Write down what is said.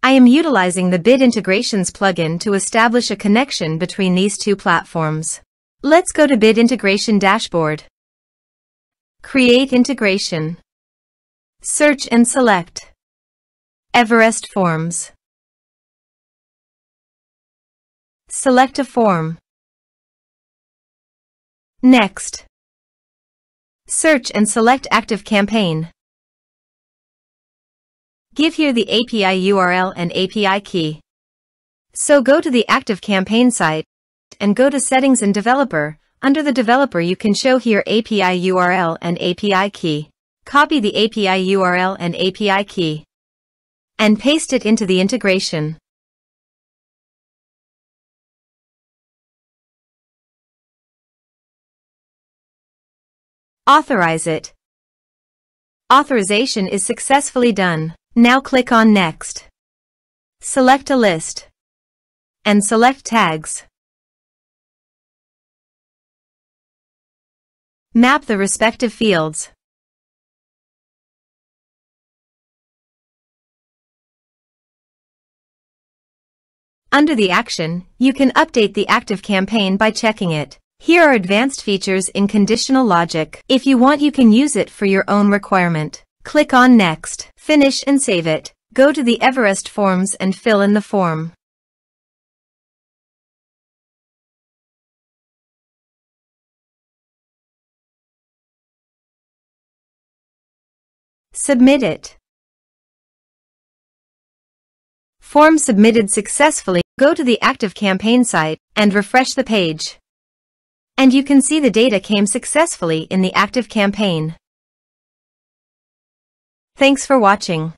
I am utilizing the Bid Integrations plugin to establish a connection between these two platforms. Let's go to Bid Integration Dashboard. Create Integration. Search and select Everest Forms. Select a form. Next, search and select ActiveCampaign. Give here the API URL and API key. So go to the ActiveCampaign site and go to Settings and Developer. Under the Developer you can show here API URL and API key. Copy the API URL and API key and paste it into the integration. Authorize it. Authorization is successfully done. Now click on Next. Select a list and select tags. Map the respective fields. Under the action, you can update the ActiveCampaign by checking it. Here are advanced features in conditional logic. If you want, you can use it for your own requirement. Click on Next, finish and save it. Go to the Everest Forms and fill in the form. Submit it. Form submitted successfully. Go to the ActiveCampaign site and refresh the page. And you can see the data came successfully in the ActiveCampaign. Thanks for watching.